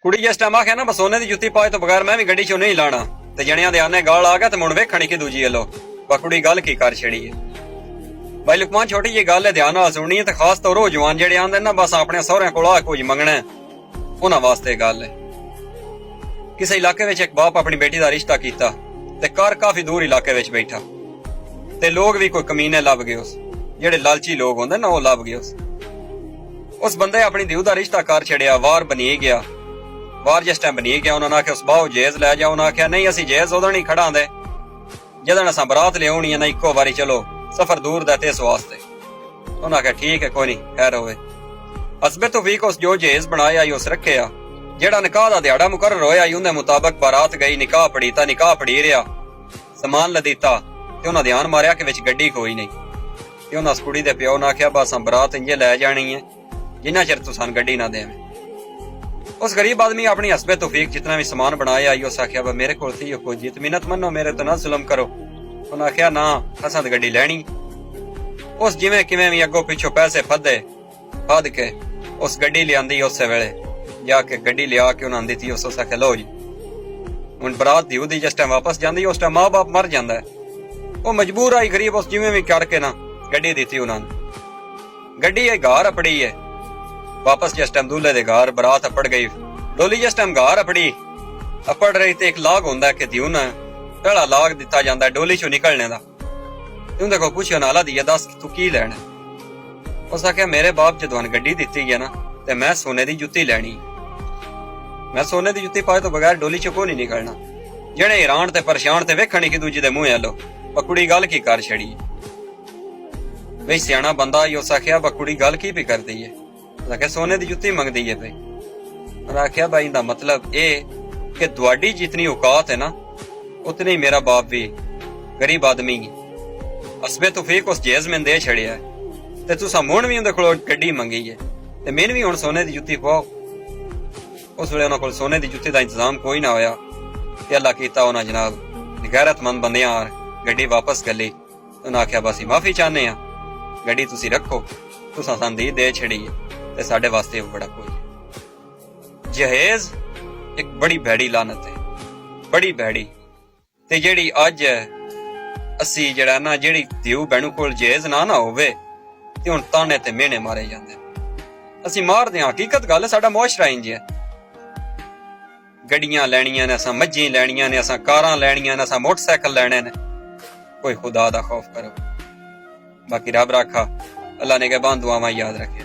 ਕੁੜੀ ਜਿਸ ਟਾਈਮ ਆਖਿਆ ਨਾ ਬਸ ਸੋਨੇ ਦੀ ਜੁੱਤੀ ਪਾਏ ਤੋਂ ਬਗੈਰ ਮੈਂ ਵੀ ਗੱਡੀ ਚੋਂ ਨਹੀਂ ਲਾਣਾ ਤੇ ਜਣਿਆਂ ਦੇ ਆਨੇ ਗਾਲ ਆ ਗਿਆ ਤੇ ਮੁੜ ਵੇਖਣੀ ਕਿ ਦੂਜੀ ਵੱਲੋਂ ਬਾ ਕੁੜੀ ਗੱਲ ਕੀ ਕਰ ਛੜੀ ਹੈ। ਬਾਈ ਲੁਕਮਾਨ ਛੋਟੀ ਜਿਹੀ ਗੱਲ ਹੈ, ਧਿਆਨ ਨਾਲ ਸੁਣਨੀ ਹੈ ਤੇ ਖਾਸ ਤੌਰ ਉਹ ਜਵਾਨ ਜਿਹੜੇ ਆਂਦੇ ਨਾ ਬਸ ਆਪਣੇ ਸਹੁਰਿਆਂ ਕੋਲ ਆ ਕੁਝ ਮੰਗਣਾ ਉਹਨਾਂ ਵਾਸਤੇ ਗੱਲ ਹੈ। ਕਿਸੇ ਇਲਾਕੇ ਵਿੱਚ ਇੱਕ ਬਾਪ ਆਪਣੀ ਬੇਟੀ ਦਾ ਰਿਸ਼ਤਾ ਕੀਤਾ ਤੇ ਘਰ ਕਾਫੀ ਦੂਰ ਇਲਾਕੇ ਵਿੱਚ ਬੈਠਾ ਤੇ ਲੋਕ ਵੀ ਕੋਈ ਕਮੀਨੇ ਲੱਭ ਗਏ ਉਸ ਜਿਹੜੇ ਲਾਲਚੀ ਲੋਕ ਹੁੰਦੇ ਨਾ ਉਹ ਲੱਭ ਗਏ ਉਸ ਬੰਦੇ ਆਪਣੀ ਦਿਉ ਦਾ ਰਿਸ਼ਤਾ ਕਰ ਛੜਿਆ। ਵਾਰ ਬਣੀ ਗਿਆ, ਵਾਰ ਜਿਸ ਟਾਈਮ ਬਣੀ ਗਿਆ ਉਹਨਾਂ ਨੇ ਆਖਿਆ ਉਸ ਬਾਹੂ ਜੇਜ਼ ਲੈ ਜਾ। ਉਹਨਾਂ ਆਖਿਆ ਨਹੀਂ ਅਸੀਂ ਜੇਜ਼ ਉਦੋਂ ਨਹੀਂ ਖੜਾਂਦੇ ਜਦੋਂ ਅਸਾਂ ਬਰਾਤ ਲਿਆਉਣੀ ਹੈ ਨਾ ਇੱਕੋ ਵਾਰੀ ਚਲੋ ਸਫ਼ਰ ਦੂਰ ਦਾ ਤੇ ਇਸ ਵਾਸਤੇ। ਉਹਨਾਂ ਆਖਿਆ ਠੀਕ ਹੈ ਕੋਈ ਨਹੀਂ ਖੈਰ ਹੋਵੇ। ਹਸਬੇ ਤੌਫੀਕ ਉਸ ਜੋ ਜੇਜ਼ ਬਣਾਇਆ ਉਸ ਰੱਖਿਆ। ਜਿਹੜਾ ਨਿਕਾਹ ਦਾ ਦਿਹਾੜਾ ਮੁਕਰਰ ਹੋਇਆ ਉਹਦੇ ਮੁਤਾਬਕ ਬਾਰਾਤ ਗਈ, ਨਿਕਾਹ ਪੜੀ ਤਾਂ ਨਿਕਾਹ ਪੜੀ ਰਿਹਾ, ਸਮਾਨ ਲਦੀਤਾ ਤੇ ਉਹਨਾਂ ਧਿਆਨ ਮਾਰਿਆ ਕਿ ਵਿੱਚ ਗੱਡੀ ਕੋਈ ਨਹੀਂ ਤੇ ਉਹਨਾਂ ਕੁੜੀ ਦੇ ਪਿਓ ਨੇ ਆਖਿਆ ਬਸ ਬਰਾਤ ਇੰਜੇ ਲੈ ਜਾਣੀ ਹੈ ਜਿੰਨਾ ਚਿਰ ਤੂੰ ਸਾਨੂੰ ਗੱਡੀ ਨਾ ਦੇਵੇਂ। ਉਸ ਗਰੀਬ ਆਦਮੀ ਆਪਣੀ ਹਸਬੇ ਤੌਫੀਕ ਜਿਤਨਾ ਵੀ ਸਮਾਨ ਬਣਾਇਆ ਉਸ ਆਖਿਆ ਬਾ ਮੇਰੇ ਕੋਲ ਥੀ ਕੋਈ ਜਿਤ ਮਿੰਨਤ ਮੰਨੋ ਮੇਰੇ ਤੋਂ ਨਾ ਜ਼ੁਲਮ ਕਰੋ। ਉਹਨਾਂ ਆਖਿਆ ਨਾ ਅਸਾਂ ਤਾਂ ਗੱਡੀ ਲੈਣੀ। ਉਸ ਜਿਵੇਂ ਕਿਵੇਂ ਵੀ ਅੱਗੋਂ ਪਿੱਛੋਂ ਪੈਸੇ ਫੱਦ ਕੇ ਉਸ ਗੱਡੀ ਲਿਆਂਦੀ। ਉਸੇ ਵੇਲੇ ਜਾ ਕੇ ਗੱਡੀ ਲਿਆ ਕੇ ਉਹਨਾਂ ਦਿੱਤੀ। ਉਸ ਆਖਿਆ ਲਓ ਜੀ ਹੁਣ ਬਰਾਤ ਦੀ ਉਹਦੀ ਜਿਸ ਟਾਈਮ ਵਾਪਸ ਜਾਂਦੀ ਉਸ ਟਾਈਮ ਮਾਂ ਬਾਪ ਮਰ ਜਾਂਦਾ ਹੈ। ਉਹ ਮਜਬੂਰ ਆਈ ਗਰੀਬ ਉਸ ਜਿਵੇਂ ਵੀ ਕਰਕੇ ਨਾ ਗੱਡੀ ਦਿੱਤੀ ਉਹਨਾਂ ਨੂੰ। ਗੱਡੀ ਇਹ ਘਰ ਅਪੜੀ ਹੈ। ਵਾਪਸ ਜਿਸ ਟਾਈਮ ਦੂਲੇ ਦੇ ਘਰ ਬਰਾਤ ਅਪੜ ਗਈ। ਡੋਲੀ ਜਿਸ ਟਾਈਮ ਘਰ ਅਪੜ ਰਹੀ ਤੇ ਇੱਕ ਲਾਗ ਹੁੰਦਾ ਕਿ ਦਿਉ ਨਾ ਪਹਿਲਾ ਲਾਗ ਦਿੱਤਾ ਜਾਂਦਾ ਡੋਲੀ ਚੋਂ ਨਿਕਲਣੇ ਦਾ। ਉਹਦੇ ਕੋਲ ਪੁੱਛਿਆ ਨਾਲਾ ਦੀ ਦੱਸ ਤੂੰ ਕੀ ਲੈਣਾ। ਉਸ ਆਖਿਆ ਮੇਰੇ ਬਾਪ ਜਦੋਂ ਗੱਡੀ ਦਿੱਤੀ ਹੈ ਨਾ ਤੇ ਮੈਂ ਸੋਨੇ ਦੀ ਜੁੱਤੀ ਲੈਣੀ। ਮੈਂ ਸੋਨੇ ਦੀ ਜੁੱਤੀ ਪਾਏ ਤੋਂ ਬਗੈਰ ਡੋਲੀ ਚੋਂ ਕੋਈ ਨਹੀਂ ਨਿਕਲਣਾ। ਜਿਹੜੇ ਹੈਰਾਨ ਤੇ ਪਰੇਸ਼ਾਨ ਤੇ ਵੇਖਣੀ ਕਿ ਦੂਜੇ ਦੇ ਮੂੰਹ ਆਲੋ ਬਕੁੜੀ ਗੱਲ ਕੀ ਕਰ ਛੜੀ। ਬਈ ਸਿਆਣਾ ਬੰਦਾ ਉਸ ਆਖਿਆ ਬਕੁੜੀ ਗੱਲ ਕੀ ਵੀ ਕਰਦੀ ਹੈ। ਆਖਿਆ ਸੋਨੇ ਦੀ ਜੁੱਤੀ ਮੰਗਦੀ ਹੈ। ਬਈ ਉਹਨਾਂ ਆਖਿਆ ਬਾਈ ਦਾ ਮਤਲਬ ਇਹ ਕਿ ਤੁਹਾਡੀ ਜਿਤਨੀ ਔਕਾਤ ਹੈ ਨਾ ਉਤਨੀ ਹੀ ਮੇਰਾ ਬਾਪ ਵੀ ਗਰੀਬ ਆਦਮੀ ਹਸਬੇ ਤੌਫੀਕ ਉਸ ਜੇਜ਼ ਮੈਂ ਦੇ ਛੜਿਆ ਤੇ ਤੁਸੀਂ ਹੁਣ ਵੀ ਉਹਦੇ ਕੋਲ ਗੱਡੀ ਮੰਗੀ ਹੈ ਤੇ ਮੈਨੂੰ ਵੀ ਹੁਣ ਸੋਨੇ ਦੀ ਜੁੱਤੀ ਪਾਓ। ਉਸ ਵੇਲੇ ਉਹਨਾਂ ਕੋਲ ਸੋਨੇ ਦੀ ਜੁੱਤੀ ਦਾ ਇੰਤਜ਼ਾਮ ਕੋਈ ਨਾ ਹੋਇਆ ਤੇ ਅੱਲਾ ਕੀਤਾ ਉਹਨਾਂ ਜਨਾਬ ਗੈਰਤਮੰਦ ਬੰਦਿਆਂ ਗੱਡੀ ਵਾਪਸ ਕਰ ਲਈ। ਉਹਨਾਂ ਆਖਿਆ ਬਸ ਮਾਫੀ ਚਾਹੁੰਦੇ ਆ ਗੱਡੀ ਤੁਸੀਂ ਰੱਖੋ ਤੁਸੀਂ ਸਾਨੂੰ ਦੇ ਛੜੀ ਤੇ ਸਾਡੇ ਵਾਸਤੇ ਬੜਾ ਕੋਈ ਜਹੇਜ਼ ਇੱਕ ਬੜੀ ਭੈੜੀ ਲਾਨਤ ਹੈ, ਬੜੀ ਭੈੜੀ। ਤੇ ਜਿਹੜੀ ਅੱਜ ਅਸੀਂ ਜਿਹੜਾ ਨਾ ਜਿਹੜੀ ਦਿਉ ਬੈਣੂ ਕੋਲ ਜਹੇਜ਼ ਨਾ ਹੋਵੇ ਤੇ ਹੁਣ ਤਾਨੇ ਤੇ ਮਿਹਣੇ ਮਾਰੇ ਜਾਂਦੇ ਅਸੀਂ ਮਾਰਦੇ ਹਾਂ। ਹਕੀਕਤ ਗੱਲ ਸਾਡਾ ਮੁਆਸ਼ਰਾ ਇੰਜ ਹੈ। ਗੱਡੀਆਂ ਲੈਣੀਆਂ ਨੇ ਅਸਾਂ ਮੱਝੀ ਲੈਣੀਆਂ ਨੇ ਅਸਾਂ ਕਾਰਾਂ ਲੈਣੀਆਂ ਨੇ ਅਸਾਂ ਮੋਟਰਸਾਈਕਲ ਲੈਣੇ ਨੇ। ਕੋਈ ਖੁਦਾ ਦਾ ਖੌਫ ਕਰੋ। ਬਾਕੀ ਰੱਬ ਰਾਖਾ ਅੱਲਾ ਨੇ ਕੇ ਬਾਂਹ ਦੁਆਵਾਂ ਯਾਦ ਰੱਖੇ।